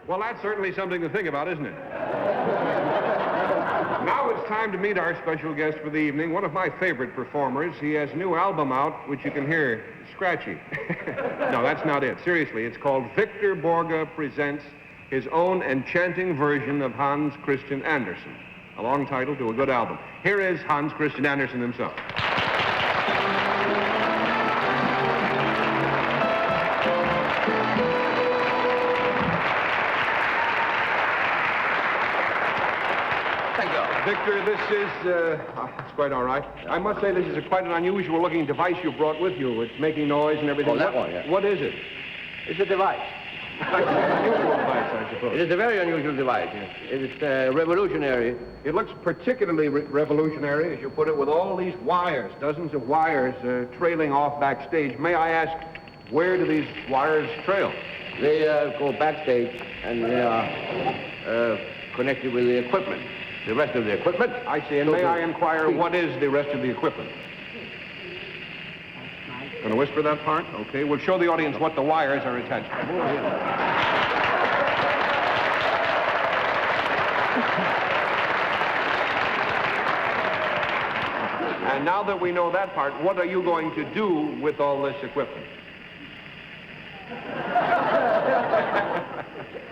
Well, that's certainly something to think about, isn't it? Now it's time to meet our special guest for the evening, one of my favorite performers. He has a new album out, which you can hear scratchy. No, that's not it. Seriously, it's called Victor Borge Presents His Own Enchanting Version of Hans Christian Andersen. A long title to a good album. Here is Hans Christian Andersen himself. Victor, this is, it's quite all right. I must say this is quite an unusual-looking device you brought with you. It's making noise and everything. Oh, that one, yeah. What is it? It's a device. It's an unusual device, I suppose. It is a very unusual device. It's revolutionary. It looks particularly revolutionary, as you put it, with all these wires, dozens of wires trailing off backstage. May I ask, where do these wires trail? They go backstage, and they are connected with the equipment. The rest of the equipment. I see. And may I inquire, what is the rest of the equipment? Going to whisper that part? Okay. We'll show the audience what the wires are attached to. And now that we know that part, what are you going to do with all this equipment?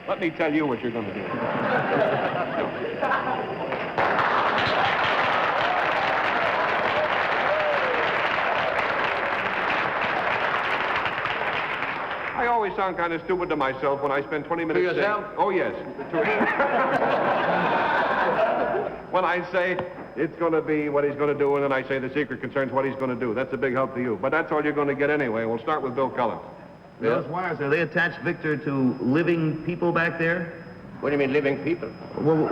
Let me tell you what you're going to do. I always sound kind of stupid to myself when I spend 20 minutes to yourself? saying... Oh, yes. When I say it's going to be what he's going to do, and then I say the secret concerns what he's going to do. That's a big help to you. But that's all you're going to get anyway. We'll start with Bill Cullen. Those wires, are they attached, Victor, to living people back there? What do you mean, living people? Well,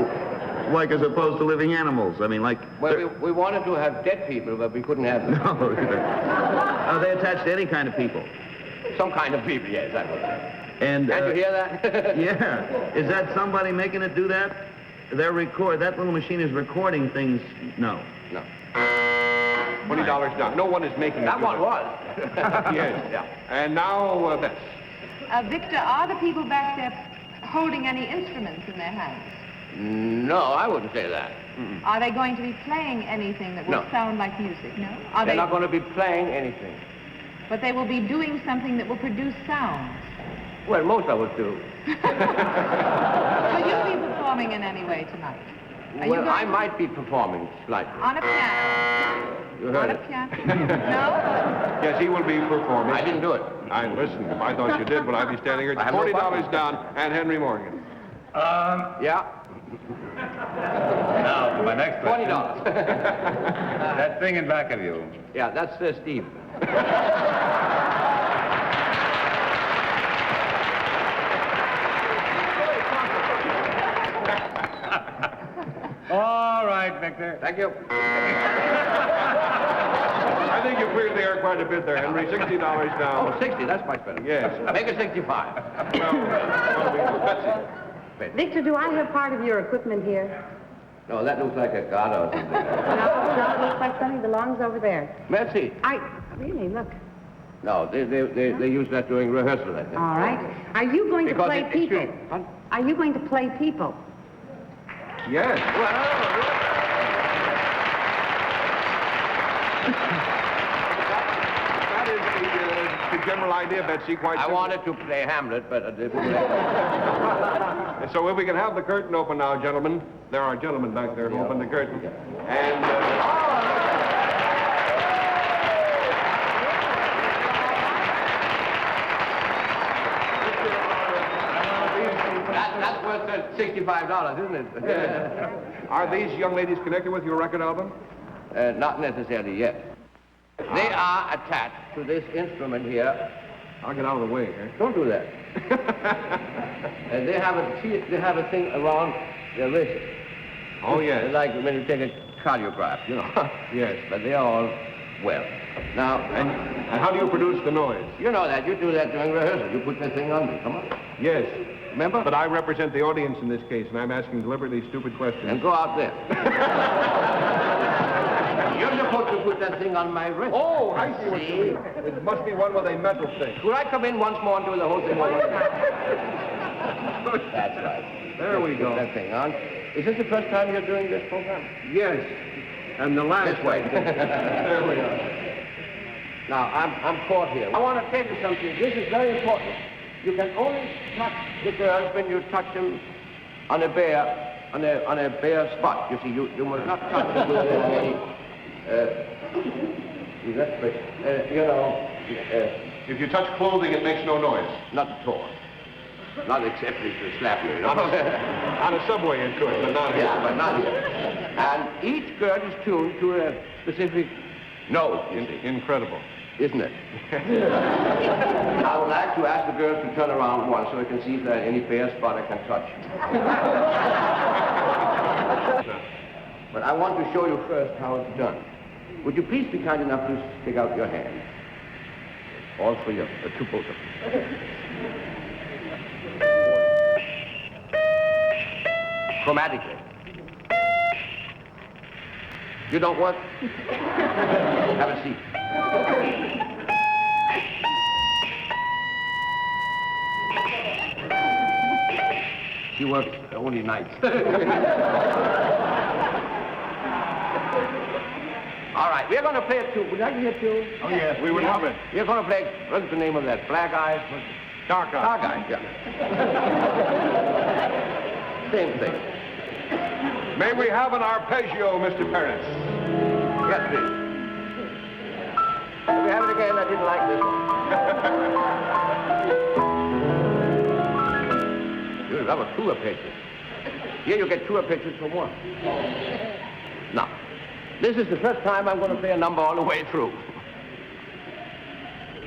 like as opposed to living animals. I mean, like... Well, we wanted to have dead people, but we couldn't have them. No. Are they attached to any kind of people? Some kind of people, yes, that was it. And, Can't you hear that? Yeah. Is that somebody making it do that? That little machine is recording things? No. No. $20 down. No one is making it. That one was. Yes. Yeah. And now, Bess. Victor, are the people back there holding any instruments in their hands? No, I wouldn't say that. Mm-mm. Are they going to be playing anything that will sound like music? No? They're not going to be playing anything. But they will be doing something that will produce sounds. Well, most of us do. Will you be performing in any way tonight? Well, I might be performing slightly. On a piano? You heard On it. a piano? No? Yes, he will be performing. I didn't do it. Listen, if I thought you did, but I'd be standing here. $40 down, and Henry Morgan. Yeah. Now, for my next question. $20. That thing in back of you. Yeah, that's Steve. All right, Victor. Thank you. I think you cleared the air quite a bit there, Henry. $60 down. Oh, 60, that's much better. Yes. Make it 65. Betsy. Victor, do I have part of your equipment here? No, that looks like a god or something. No, it looks like something belongs over there. Betsy. Really, look. No, they use that during rehearsal, I think. All right. Are you going to play people? Are you going to play people? Yes. That is the general idea, Betsy. Quite I simple. wanted to play Hamlet, but I didn't. So if we can have the curtain open now, gentlemen. There are gentlemen back there who open the curtain. And... That's worth $65, isn't it? Are these young ladies connected with your record album? Not necessarily yet. They are attached to this instrument here. I'll get out of the way here. Don't do that. They have a thing around their wrist. Oh, yes. Like when you take a cardiograph, you know. Yes. But they are all well. Now, and how do you produce the noise? You know that. You do that during rehearsal. You put that thing on me. Come on. Yes. Remember? But I represent the audience in this case, and I'm asking deliberately stupid questions. And go out there. You're supposed to put that thing on my wrist. Oh, I see what you mean. It must be one with a metal thing. Could I come in once more and do the whole thing over again? That's put that thing on. Is this the first time you're doing this program? Yes. And the last This way. There we are. Now, I'm caught here. I want to tell you something. This is very important. You can only touch the girls when you touch them on a bare spot. You see, you must not touch them with any, If you touch clothing, it makes no noise. not at all. Not except if you slap you, On a subway it could, but not here. Yeah, but not here. And each girl is tuned to a specific note, you see. Incredible. Isn't it? I would like to ask the girls to turn around once so I can see if there's any bare spot I can touch. But I want to show you first how it's done. Would you please be kind enough to stick out your hand? All three of them, to both of them. Chromatically. You don't work? Have a seat. She works only nights. All right, we're going to play a tune. Would you like to hear a tune? Oh, yes, we would love it. We're going to play, what's the name of that? Black Eyes? Dark Eyes. Dark Eyes, yeah. Same thing. May we have an arpeggio, Mr. Paris? Yes, please. If we have it again, I didn't like this one. You'll have a two arpeggios. Here you get two arpeggios for one. Now, this is the first time I'm going to play a number all the way through.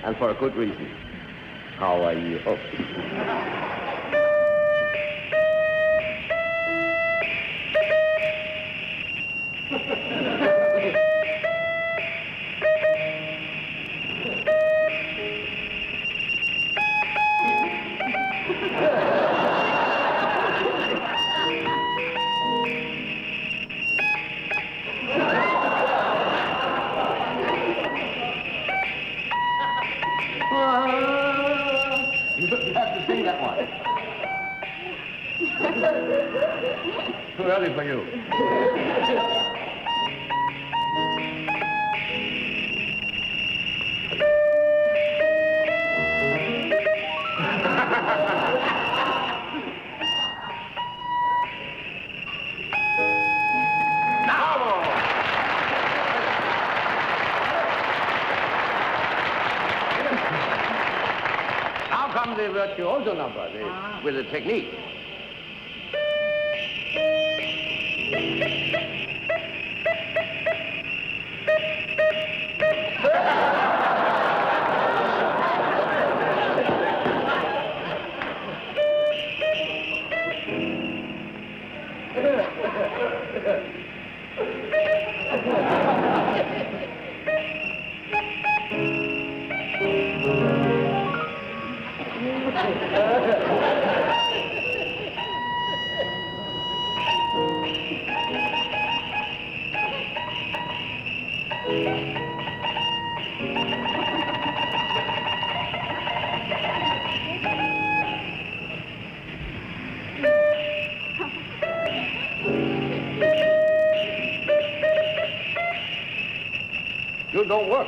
And for a good reason. How are you? Oh. You have to sing that one. Too early for you. Now comes the virtuoso number with the technique. You don't work.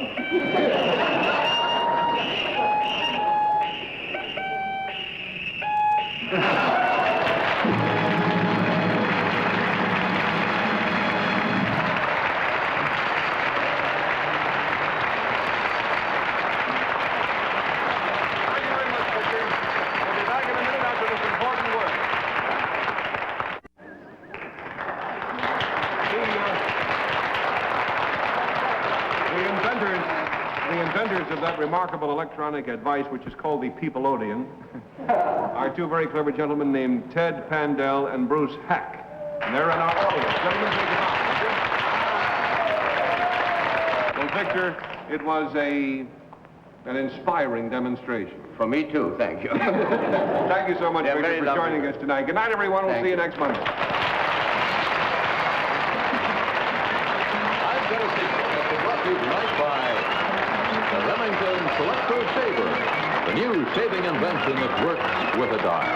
Thank you very much, Victor. We'll be back in a minute after this important word. The inventors of that remarkable electronic device, which is called the Peopleodeon, are two very clever gentlemen named Ted Pandel and Bruce Haack. And they're in our audience. Gentlemen, take them out. Well, Victor, it was an inspiring demonstration. For me, too, thank you. Thank you so much, Yeah, Victor, very for lovely. joining us tonight. Good night, everyone. We'll Thank see you you. next Monday. I've got a secret that's brought to you tonight by the Remington Selectro Saver, the new saving invention that works with a dial.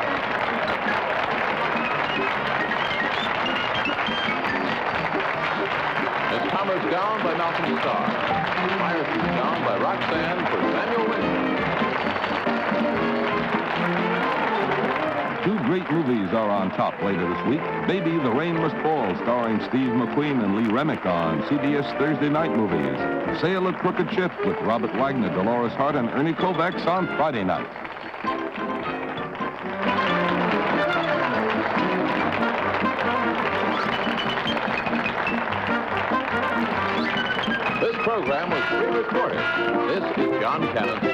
gown by Malcolm Starr. Myerson's gown by Roxanne for Samuel Winchell. Two great movies are on top later this week. Baby, The Rain Must Fall, starring Steve McQueen and Lee Remick on CBS Thursday night movies. Sail a Crooked Ship with Robert Wagner, Dolores Hart, and Ernie Kovacs on Friday night. This program was pre-recorded. This is John Cannon